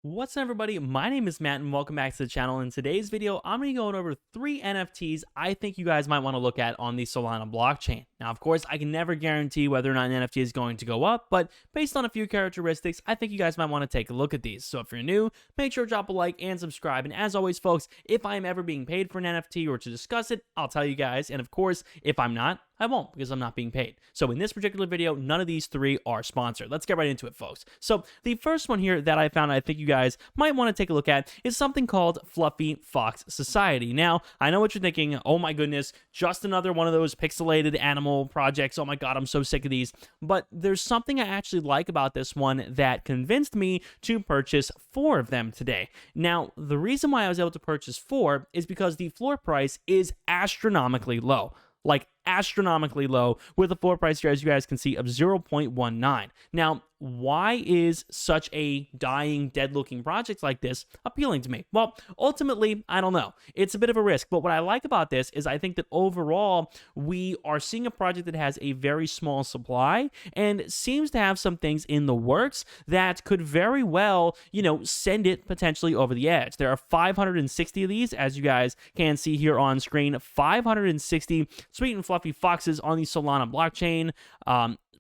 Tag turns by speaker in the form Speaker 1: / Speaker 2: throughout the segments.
Speaker 1: What's up, everybody? My name is Matt and welcome back to the channel. In today's video, I'm going to be going over 3 NFTs I think you guys might want to look at on the Solana blockchain. Now, of course, I can never guarantee whether or not an NFT is going to go up, but based on a few characteristics, I think you guys might want to take a look at these. So if you're new, make sure to drop a like and subscribe. And as always, folks, if I am ever being paid for an NFT or to discuss it, I'll tell you guys. And of course, if I'm not, I won't, because I'm not being paid. So in this particular video, none of these 3 are sponsored. Let's get right into it, folks. So the first one here that I found I think you guys might want to take a look at is something called Fluffy Fox Society. Now, I know what you're thinking. Oh my goodness, just another one of those pixelated animal projects. Oh my god, I'm so sick of these. But there's something I actually like about this one that convinced me to purchase 4 of them today. Now, the reason why I was able to purchase 4 is because the floor price is astronomically low. Like astronomically low, with a floor price here, as you guys can see, of 0.19. Now, why is such a dying, dead-looking project like this appealing to me? Well, ultimately, I don't know. It's a bit of a risk, but what I like about this is I think that overall, we are seeing a project that has a very small supply and seems to have some things in the works that could very well, send it potentially over the edge. There are 560 of these, as you guys can see here on screen, 560 sweet and fluffy foxes on the Solana blockchain.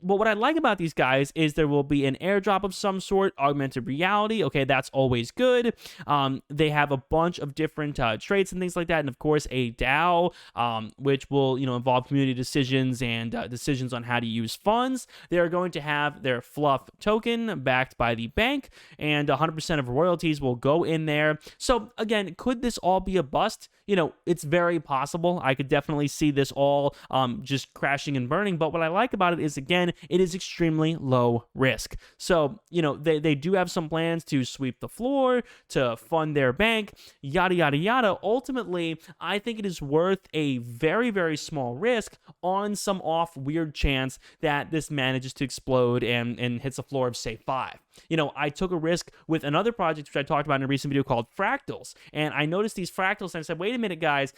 Speaker 1: But what I like about these guys is there will be an airdrop of some sort, augmented reality. Okay, that's always good. They have a bunch of different traits and things like that. And of course, a DAO, which will, involve community decisions and decisions on how to use funds. They are going to have their Fluff token backed by the bank, and 100% of royalties will go in there. So again, could this all be a bust? It's very possible. I could definitely see this all just crashing and burning. But what I like about it is, again, it is extremely low risk. So, they do have some plans to sweep the floor, to fund their bank, yada, yada, yada. Ultimately, I think it is worth a very, very small risk on some off weird chance that this manages to explode and hits a floor of, say, 5. I took a risk with another project, which I talked about in a recent video called Fractals. And I noticed these fractals and I said, wait a minute, guys,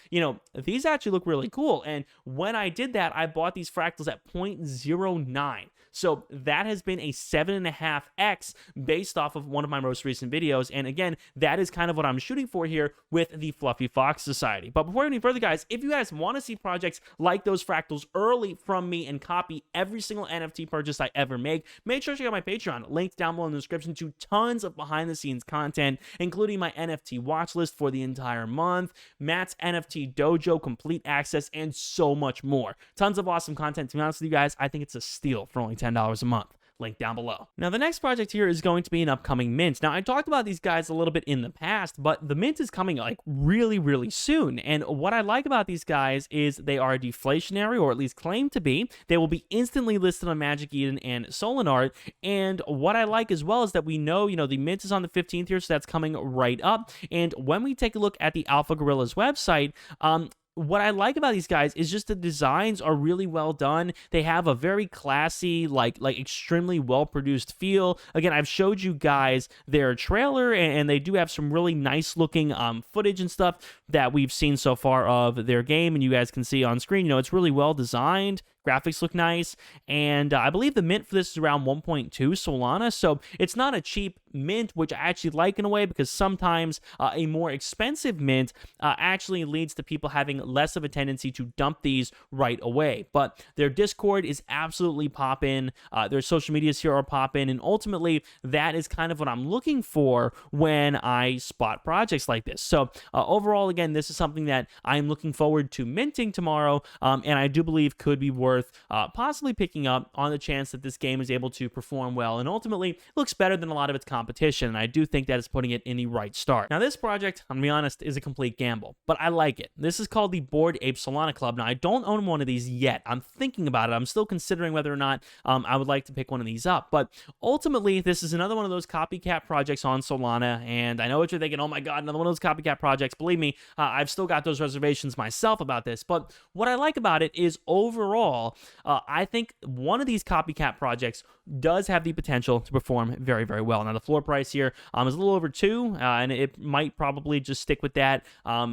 Speaker 1: these actually look really cool. And when I did that, I bought these fractals at 0.09. So that has been a 7.5x based off of one of my most recent videos. And again, that is kind of what I'm shooting for here with the Fluffy Fox Society. But before any further, guys, if you guys want to see projects like those fractals early from me and copy every single NFT purchase I ever make sure to check out my Patreon, linked down below in the description, to tons of behind the scenes content, including my NFT watch list for the entire month, Matt's NFT dojo, complete access, and so much more. Tons of awesome content. To be honest with you guys, I think it's a steal for only $10 a month. Link down below. Now, the next project here is going to be an upcoming mint. Now, I talked about these guys a little bit in the past, but the mint is coming like really, really soon. And what I like about these guys is they are deflationary, or at least claim to be. They will be instantly listed on Magic Eden and SOLANA. And what I like as well is that we know, the mint is on the 15th here, so that's coming right up. And when we take a look at the Alpha Gorilla's website, what I like about these guys is just the designs are really well done. They have a very classy, like extremely well-produced feel. Again, I've showed you guys their trailer, and they do have some really nice looking footage and stuff that we've seen so far of their game, and you guys can see on screen, it's really well designed. Graphics look nice, and I believe the mint for this is around 1.2 Solana, so it's not a cheap mint, which I actually like in a way, because sometimes a more expensive mint actually leads to people having less of a tendency to dump these right away. But their Discord is absolutely poppin', their social medias here are poppin', and ultimately that is kind of what I'm looking for when I spot projects like this. So overall, again, this is something that I'm looking forward to minting tomorrow, and I do believe could be worth possibly picking up on the chance that this game is able to perform well and ultimately looks better than a lot of its competition. And I do think that is putting it in the right start. Now, this project, I'm gonna be honest, is a complete gamble, but I like it. This is called the Bored Ape Solana Club. Now, I don't own one of these yet. I'm thinking about it. I'm still considering whether or not I would like to pick one of these up. But ultimately, this is another one of those copycat projects on Solana. And I know what you're thinking. Oh my God, another one of those copycat projects. Believe me, I've still got those reservations myself about this. But what I like about it is overall, overall, I think one of these copycat projects does have the potential to perform very, very well. Now, the floor price here is a little over 2, and it might probably just stick with that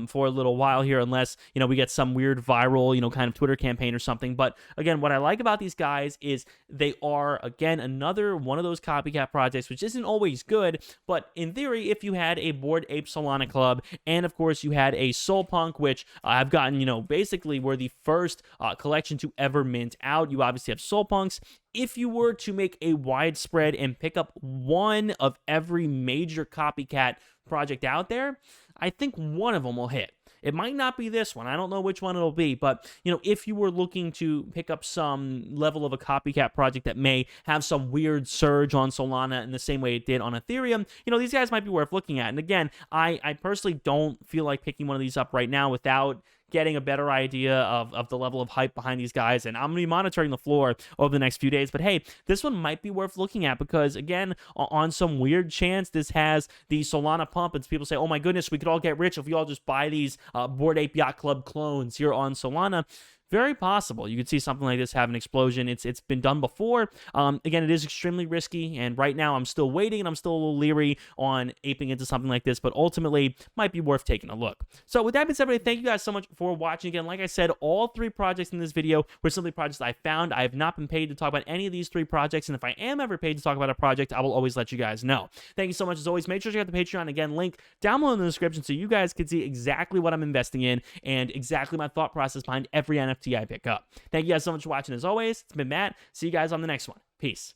Speaker 1: for a little while here, unless, we get some weird viral, kind of Twitter campaign or something. But again, what I like about these guys is they are, again, another one of those copycat projects, which isn't always good, but in theory, if you had a Bored Ape Solana Club, and of course you had a Soulpunk, which I've gotten, basically were the first collection to ever mint out. You obviously have Soulpunks. If you were to make a widespread and pick up one of every major copycat project out there, I think one of them will hit. It might not be this one. I don't know which one it'll be, but, if you were looking to pick up some level of a copycat project that may have some weird surge on Solana in the same way it did on Ethereum, these guys might be worth looking at. And again, I personally don't feel like picking one of these up right now without getting a better idea of the level of hype behind these guys, and I'm going to be monitoring the floor over the next few days. But hey, this one might be worth looking at because, again, on some weird chance, this has the Solana pump, and people say, oh my goodness, we could all get rich if we all just buy these Bored Ape Yacht Club clones here on Solana. Very possible. You could see something like this have an explosion. It's been done before. Again, it is extremely risky, and right now I'm still waiting, and I'm still a little leery on aping into something like this, but ultimately might be worth taking a look. So with that being said, everybody, thank you guys so much for watching. Again, like I said, all 3 projects in this video were simply projects I found. I have not been paid to talk about any of these 3 projects, and if I am ever paid to talk about a project, I will always let you guys know. Thank you so much as always. Make sure to check out the Patreon. Again, link down below in the description so you guys can see exactly what I'm investing in and exactly my thought process behind every NFT I pick up. Thank you guys so much for watching as always. It's been Matt. See you guys on the next one. Peace.